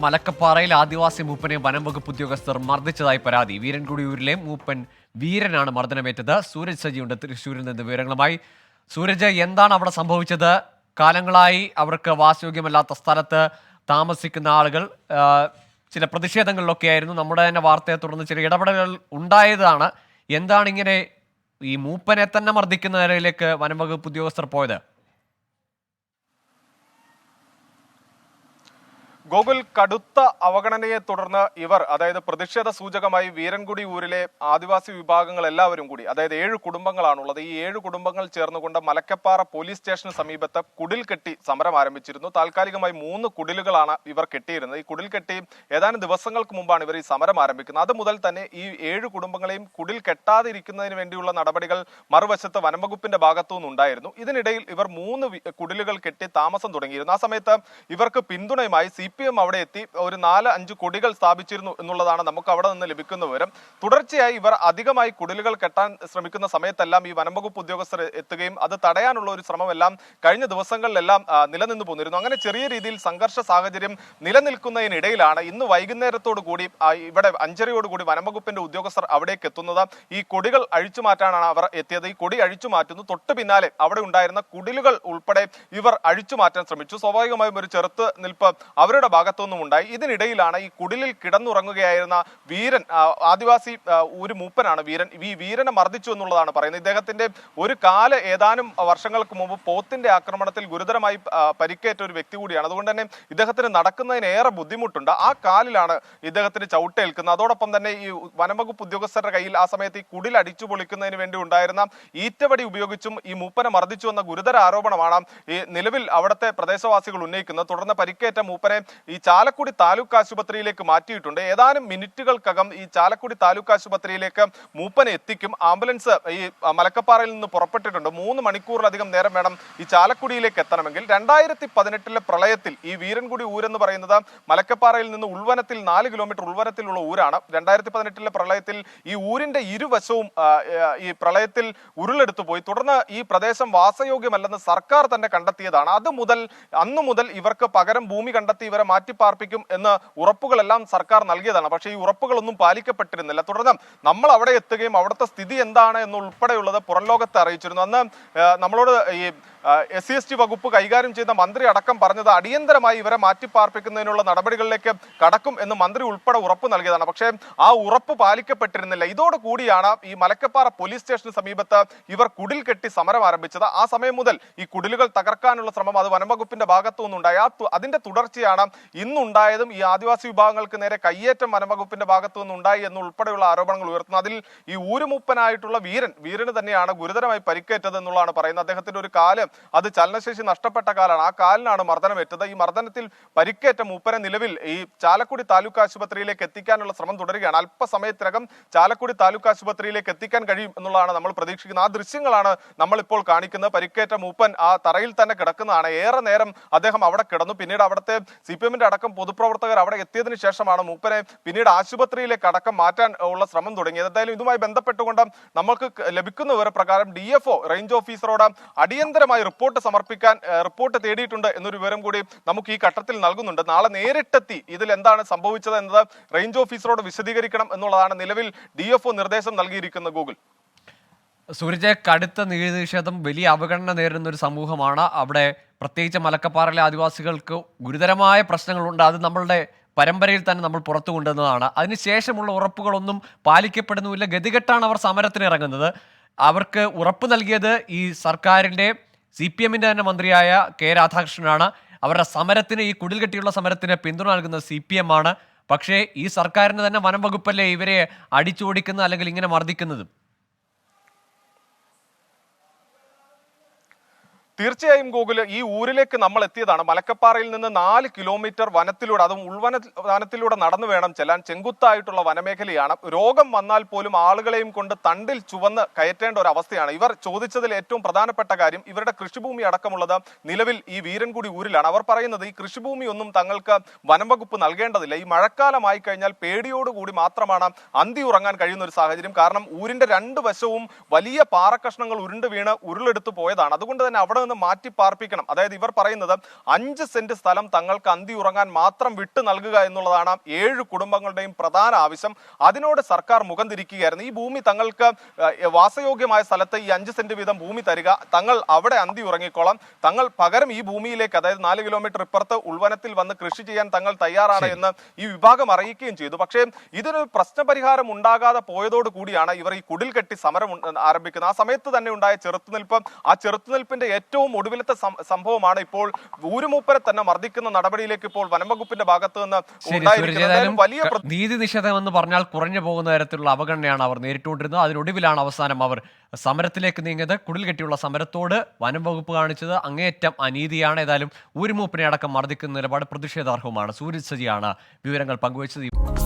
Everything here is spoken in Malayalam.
മലക്കപ്പാറയിൽ ആദിവാസി മൂപ്പനെ വനം വകുപ്പ് ഉദ്യോഗസ്ഥർ മർദ്ദിച്ചതായി പരാതി. വീരൻകുടിയൂരിലെ മൂപ്പൻ വീരനാണ് മർദ്ദനമേറ്റത്. സൂരജ് സജിയുണ്ട് തൃശ്ശൂരിൽ നിന്ന് വിവരങ്ങളുമായി. സൂരജ്, എന്താണ് അവിടെ സംഭവിച്ചത്? കാലങ്ങളായി അവർക്ക് വാസയോഗ്യമല്ലാത്ത സ്ഥലത്ത് താമസിക്കുന്ന ആളുകൾ ചില പ്രതിഷേധങ്ങളിലൊക്കെ ആയിരുന്നു. നമ്മുടെ തന്നെ വാർത്തയെ തുടർന്ന് ചില ഇടപെടലുകൾ ഉണ്ടായതാണ്. എന്താണ് ഇങ്ങനെ ഈ മൂപ്പനെ തന്നെ മർദ്ദിക്കുന്ന നിലയിലേക്ക് വനം വകുപ്പ് ഉദ്യോഗസ്ഥർ പോയത്? ഗോകുൽ, കടുത്ത അവഗണനയെ തുടർന്ന് ഇവർ, അതായത് പ്രതിഷേധ സൂചകമായി വീരൻകുടി ഊരിലെ ആദിവാസി വിഭാഗങ്ങൾ എല്ലാവരും കൂടി, അതായത് 7 കുടുംബങ്ങളാണുള്ളത്. ഈ 7 കുടുംബങ്ങൾ ചേർന്നുകൊണ്ട് മലക്കപ്പാറ പോലീസ് സ്റ്റേഷന് സമീപത്ത് കുടിൽ കെട്ടി സമരം ആരംഭിച്ചിരുന്നു. താൽക്കാലികമായി 3 കുടിലുകളാണ് ഇവർ കെട്ടിയിരുന്നത്. ഈ കുടിൽ കെട്ടി ഏതാനും ദിവസങ്ങൾക്ക് മുമ്പാണ് ഇവർ ഈ സമരം ആരംഭിക്കുന്നത്. അത് മുതൽ തന്നെ ഈ 7 കുടുംബങ്ങളെയും കുടിൽ കെട്ടാതിരിക്കുന്നതിന് വേണ്ടിയുള്ള നടപടികൾ മറുവശത്ത് വനംവകുപ്പിന്റെ ഭാഗത്തുനിന്ന് ഉണ്ടായിരുന്നു. ഇതിനിടയിൽ ഇവർ 3 കുടിലുകൾ കെട്ടി താമസം തുടങ്ങിയിരുന്നു. ആ സമയത്ത് ഇവർക്ക് പിന്തുണയുമായി CPM അവിടെ എത്തി ഒരു 4-5 കൊടികൾ സ്ഥാപിച്ചിരുന്നു എന്നുള്ളതാണ് നമുക്ക് അവിടെ നിന്ന് ലഭിക്കുന്ന വിവരം. തുടർച്ചയായി ഇവർ അധികമായി കുടിലുകൾ കെട്ടാൻ ശ്രമിക്കുന്ന സമയത്തെല്ലാം ഈ വനംവകുപ്പ് ഉദ്യോഗസ്ഥർ എത്തുകയും അത് തടയാനുള്ള ഒരു ശ്രമമെല്ലാം കഴിഞ്ഞ ദിവസങ്ങളിലെല്ലാം നിലനിന്നു പോന്നിരുന്നു. അങ്ങനെ ചെറിയ രീതിയിൽ സംഘർഷ സാഹചര്യം നിലനിൽക്കുന്നതിനിടയിലാണ് ഇന്ന് വൈകുന്നേരത്തോടു കൂടി ഇവിടെ 5:30യോടുകൂടി വനംവകുപ്പിന്റെ ഉദ്യോഗസ്ഥർ അവിടേക്ക് എത്തുന്നത്. ഈ കൊടികൾ അഴിച്ചു മാറ്റാനാണ് അവർ എത്തിയത്. ഈ കൊടി അഴിച്ചു മാറ്റുന്നു. തൊട്ടു പിന്നാലെ അവിടെ ഉണ്ടായിരുന്ന കുടിലുകൾ ഉൾപ്പെടെ ഇവർ അഴിച്ചു മാറ്റാൻ ശ്രമിച്ചു. സ്വാഭാവികമായും ഒരു ചെറുത്ത് നിൽപ്പ് അവരുടെ ഭാഗത്തുനിന്നും ഉണ്ടായി. ഇതിനിടയിലാണ് ഈ കുടിലിൽ കിടന്നുറങ്ങുകയായിരുന്ന വീരൻ, ആദിവാസി ഒരു മൂപ്പനാണ് വീരൻ, ഈ വീരനെ മർദ്ദിച്ചു എന്നുള്ളതാണ് പറയുന്നത്. ഇദ്ദേഹത്തിന്റെ ഒരു കാല് ഏതാനും വർഷങ്ങൾക്ക് മുമ്പ് പോത്തിന്റെ ആക്രമണത്തിൽ ഗുരുതരമായി പരിക്കേറ്റ ഒരു വ്യക്തി കൂടിയാണ്. അതുകൊണ്ട് തന്നെ ഇദ്ദേഹത്തിന് നടക്കുന്നതിന് ഏറെ ബുദ്ധിമുട്ടുണ്ട്. ആ കാലിലാണ് ഇദ്ദേഹത്തിന് ചവിട്ടേൽക്കുന്നത്. അതോടൊപ്പം തന്നെ ഈ വനംവകുപ്പ് ഉദ്യോഗസ്ഥരുടെ കയ്യിൽ ആ സമയത്ത് ഈ കുടിൽ അടിച്ചു പൊളിക്കുന്നതിന് വേണ്ടി ഉണ്ടായിരുന്ന ഈറ്റവടി ഉപയോഗിച്ചും ഈ മൂപ്പനെ മർദ്ദിച്ചു എന്ന ഗുരുതര ആരോപണമാണ് ഈ നിലവിൽ അവിടുത്തെ പ്രദേശവാസികൾ ഉന്നയിക്കുന്നത്. തുടർന്ന് പരിക്കേറ്റ മൂപ്പനെ ഈ ചാലക്കുടി താലൂക്ക് ആശുപത്രിയിലേക്ക് മാറ്റിയിട്ടുണ്ട്. ഏതാനും മിനിറ്റുകൾക്കകം ഈ ചാലക്കുടി താലൂക്ക് ആശുപത്രിയിലേക്ക് മൂപ്പനെ എത്തിക്കും. ആംബുലൻസ് ഈ മലക്കപ്പാറയിൽ നിന്ന് പുറപ്പെട്ടിട്ടുണ്ട്. 3 മണിക്കൂറിലധികം നേരം വേണം ഈ ചാലക്കുടിയിലേക്ക് എത്തണമെങ്കിൽ. 2018 പ്രളയത്തിൽ ഈ വീരൻകുടി ഊരെന്ന് പറയുന്നത് മലക്കപ്പാറയിൽ നിന്ന് ഉൾവനത്തിൽ 4 കിലോമീറ്റർ ഉൾവനത്തിലുള്ള ഊരാണ്. 2018 പ്രളയത്തിൽ ഈ ഊരിന്റെ ഇരുവശവും ഈ പ്രളയത്തിൽ ഉരുളെടുത്തു പോയി. തുടർന്ന് ഈ പ്രദേശം വാസയോഗ്യമല്ലെന്ന് സർക്കാർ തന്നെ കണ്ടെത്തിയതാണ്. അന്നു മുതൽ ഇവർക്ക് പകരം ഭൂമി കണ്ടെത്തി ഇവരെ മാറ്റിപ്പാർപ്പിക്കും എന്ന് ഉറപ്പുകളെല്ലാം സർക്കാർ നൽകിയതാണ്. പക്ഷേ ഈ ഉറപ്പുകളൊന്നും പാലിക്കപ്പെട്ടിരുന്നില്ല. തുടർന്ന് നമ്മൾ അവിടെ എത്തുകയും അവിടുത്തെ സ്ഥിതി എന്താണ് എന്നുൾപ്പെടെയുള്ളത് പുറം ലോകത്തെ അറിയിച്ചിരുന്നു. അന്ന് നമ്മളോട് ഈ SC/ST വകുപ്പ് കൈകാര്യം ചെയ്ത മന്ത്രി അടക്കം പറഞ്ഞത് അടിയന്തരമായി ഇവരെ മാറ്റിപ്പാർപ്പിക്കുന്നതിനുള്ള നടപടികളിലേക്ക് കടക്കും എന്ന് മന്ത്രി ഉൾപ്പെടെ ഉറപ്പ് നൽകിയതാണ്. പക്ഷേ ആ ഉറപ്പ് പാലിക്കപ്പെട്ടിരുന്നില്ല. ഇതോടുകൂടിയാണ് ഈ മലക്കപ്പാറ പോലീസ് സ്റ്റേഷന് സമീപത്ത് ഇവർ കുടിൽ കെട്ടി സമരം ആരംഭിച്ചത്. ആ സമയം മുതൽ ഈ കുടിലുകൾ തകർക്കാനുള്ള ശ്രമം അത് വനംവകുപ്പിന്റെ ഭാഗത്തു നിന്നുണ്ടായി. അതിന്റെ തുടർച്ചയാണ് ഇന്നുണ്ടായതും. ഈ ആദിവാസി വിഭാഗങ്ങൾക്ക് നേരെ കയ്യേറ്റം വനംവകുപ്പിന്റെ ഭാഗത്തു നിന്നുണ്ടായി എന്നുൾപ്പെടെയുള്ള ആരോപണങ്ങൾ ഉയർത്തുന്നു. അതിൽ ഈ ഊരുമൂപ്പനായിട്ടുള്ള വീരന് തന്നെയാണ് ഗുരുതരമായി പരിക്കേറ്റത് എന്നുള്ളതാണ് പറയുന്നത്. അദ്ദേഹത്തിന്റെ ഒരു കാല്, അത് ചലനശേഷി നഷ്ടപ്പെട്ട കാലാണ്. ആ കാലിനാണ് മർദ്ദനമേറ്റത്. ഈ മർദ്ദനത്തിൽ പരിക്കേറ്റ മൂപ്പനെ നിലവിൽ ഈ ചാലക്കുടി താലൂക്ക് ആശുപത്രിയിലേക്ക് എത്തിക്കാനുള്ള ശ്രമം തുടരുകയാണ്. അല്പസമയത്തിനകം ചാലക്കുടി താലൂക്ക് ആശുപത്രിയിലേക്ക് എത്തിക്കാൻ കഴിയും എന്നുള്ളതാണ് നമ്മൾ പ്രതീക്ഷിക്കുന്നത്. ആ ദൃശ്യങ്ങളാണ് നമ്മളിപ്പോൾ കാണിക്കുന്നത്. പരിക്കേറ്റ മൂപ്പൻ ആ തറയിൽ തന്നെ കിടക്കുന്നതാണ്. ഏറെ നേരം അദ്ദേഹം അവിടെ കിടന്നു. പിന്നീട് അവിടുത്തെ CPMന്റെ അടക്കം പൊതുപ്രവർത്തകർ അവിടെ എത്തിയതിനു ശേഷമാണ് മൂപ്പനെ പിന്നീട് ആശുപത്രിയിലേക്ക് അടക്കം മാറ്റാൻ ഉള്ള ശ്രമം തുടങ്ങിയത്. എന്തായാലും ഇതുമായി ബന്ധപ്പെട്ടുകൊണ്ട് നമുക്ക് ലഭിക്കുന്ന വിവരപ്രകാരം DFO റേഞ്ച് ഓഫീസറോട് അടിയന്തരമായി റിപ്പോർട്ട് സമർപ്പിക്കാൻ റിപ്പോർട്ട് തേടിയിട്ടുണ്ട് എന്നൊരു വിവരം കൂടി നമുക്ക് ഈ ഘട്ടത്തിൽ നൽകുന്നുണ്ട്. നാളെ നേരിട്ടെത്തി ഇതിൽ എന്താണ് സംഭവിച്ചത് എന്നത് റേഞ്ച് ഓഫീസറോട് വിശദീകരിക്കണം എന്നുള്ളതാണ് നിലവിൽ DFO നിർദ്ദേശം നൽകിയിരിക്കുന്ന ഗൂഗിൾ. സൂരജ്, കടുത്ത നിഷേധം, വലിയ അവഗണന നേരിടുന്ന ഒരു സമൂഹമാണ് അവിടെ. പ്രത്യേകിച്ച് മലക്കപ്പാറയിലെ ആദിവാസികൾക്ക് ഗുരുതരമായ പ്രശ്നങ്ങളുണ്ട്. അത് നമ്മളുടെ പരമ്പരയിൽ തന്നെ നമ്മൾ പുറത്തു കൊണ്ടുവന്നതാണ്. അതിനുശേഷമുള്ള ഉറപ്പുകളൊന്നും പാലിക്കപ്പെടുന്നുമില്ല. ഗതികെട്ടാണ് അവർ സമരത്തിന് ഇറങ്ങുന്നത്. അവർക്ക് ഉറപ്പ് നൽകിയത് ഈ സർക്കാരിൻ്റെ CPMന്റെ തന്നെ മന്ത്രിയായ K രാധാകൃഷ്ണനാണ്. അവരുടെ സമരത്തിന്, ഈ കുടിൽ കെട്ടിയുള്ള സമരത്തിന് പിന്തുണ നൽകുന്നത് CPM ആണ്. പക്ഷേ ഈ സർക്കാരിന് തന്നെ വനം വകുപ്പല്ലേ ഇവരെ അടിച്ചോടിക്കുന്നത് അല്ലെങ്കിൽ ഇങ്ങനെ മർദ്ദിക്കുന്നതും? തീർച്ചയായും ഗോകുല്, ഈ ഊരിലേക്ക് നമ്മൾ എത്തിയതാണ്. മലക്കപ്പാറയിൽ നിന്ന് 4 കിലോമീറ്റർ വനത്തിലൂടെ, അതും വനത്തിലൂടെ നടന്നു വേണം ചെല്ലാൻ. ചെങ്കുത്തായിട്ടുള്ള വനമേഖലയാണ്. രോഗം വന്നാൽ പോലും ആളുകളെയും കൊണ്ട് തണ്ടിൽ ചുവന്ന് കയറ്റേണ്ട ഒരു അവസ്ഥയാണ്. ഇവർ ചോദിച്ചതിൽ ഏറ്റവും പ്രധാനപ്പെട്ട കാര്യം ഇവരുടെ കൃഷിഭൂമി അടക്കമുള്ളത് നിലവിൽ ഈ വീരൻകുടി ഊരിലാണ്. അവർ പറയുന്നത് ഈ കൃഷിഭൂമി ഒന്നും തങ്ങൾക്ക് വനംവകുപ്പ് നൽകേണ്ടതില്ല. ഈ മഴക്കാലമായി കഴിഞ്ഞാൽ പേടിയോടുകൂടി മാത്രമാണ് അന്തി ഉറങ്ങാൻ കഴിയുന്ന ഒരു സാഹചര്യം. കാരണം ഊരിന്റെ 2 വശവും വലിയ പാറക്കഷ്ണങ്ങൾ ഉരുണ്ട് വീണ് ഉരുളെടുത്തു പോയതാണ്. അതുകൊണ്ട് തന്നെ അവിടെ നിന്ന് മാറ്റി പാർപ്പിക്കണം. അതായത് ഇവർ പറയുന്നത് 5 സെന്റ് സ്ഥലം തങ്ങൾക്ക് അന്തി ഉറങ്ങാൻ മാത്രം വിട്ടു നൽകുക എന്നുള്ളതാണ് 7 കുടുംബങ്ങളുടെയും പ്രധാന ആവശ്യം. അതിനോട് സർക്കാർ മുഖം തിരിക്കുകയായിരുന്നു. ഈ ഭൂമി തങ്ങൾക്ക് വാസയോഗ്യമായ സ്ഥലത്ത് ഈ 5 സെന്റ് വീതം ഭൂമി തരിക, തങ്ങൾ അവിടെ അന്തി ഉറങ്ങിക്കോളാം, തങ്ങൾ പകരം ഈ ഭൂമിയിലേക്ക് അതായത് 4 കിലോമീറ്റർ ഇപ്പുറത്ത് ഉൾവനത്തിൽ വന്ന് കൃഷി ചെയ്യാൻ തങ്ങൾ തയ്യാറാണ് എന്ന് ഈ വിഭാഗം അറിയിക്കുകയും ചെയ്തു. പക്ഷേ ഇതിനൊരു പ്രശ്നപരിഹാരം ഉണ്ടാകാതെ പോയതോടു കൂടിയാണ് ഇവർ ഈ കുടിൽ കെട്ടി സമരം ആരംഭിക്കുന്നത്. ആ സമയത്ത് തന്നെ ഉണ്ടായ ചെറുത്തുനിൽപ്പ്, ആ ചെറുത്തുനിൽപ്പിന്റെ ഏറ്റവും ഒടുവിലത്തെ സംഭവമാണ് ഇപ്പോൾ ഊരുമൂപ്പരെ തന്നെ മർദ്ദിക്കുന്ന നടപടിയിലേക്ക് ഇപ്പോൾ വനംവകുപ്പിന്റെ ഭാഗത്ത് നിന്ന് ഉണ്ടായിരിക്കുന്നത്. വലിയ നീതി നിഷേധം എന്ന് പറഞ്ഞാൽ കുറഞ്ഞു പോകുന്ന തരത്തിലുള്ള അവഗണനയാണ് അവർ നേരിട്ടുകൊണ്ടിരുന്നത്. അതിനൊടുവിലാണ് അവസാനം അവർ സമരത്തിലേക്ക് നീങ്ങിയത്. കുടിൽ കെട്ടിയുള്ള സമരത്തോട് വനം വകുപ്പ് കാണിച്ചത് അങ്ങേയറ്റം അനീതിയാണ്. ഏതായാലും ഊരുമൂപ്പിനെ അടക്കം മർദ്ദിക്കുന്ന നിലപാട് പ്രതിഷേധാർഹവുമാണ്. സൂരജ് സജിയാണ് വിവരങ്ങൾ പങ്കുവച്ചത്.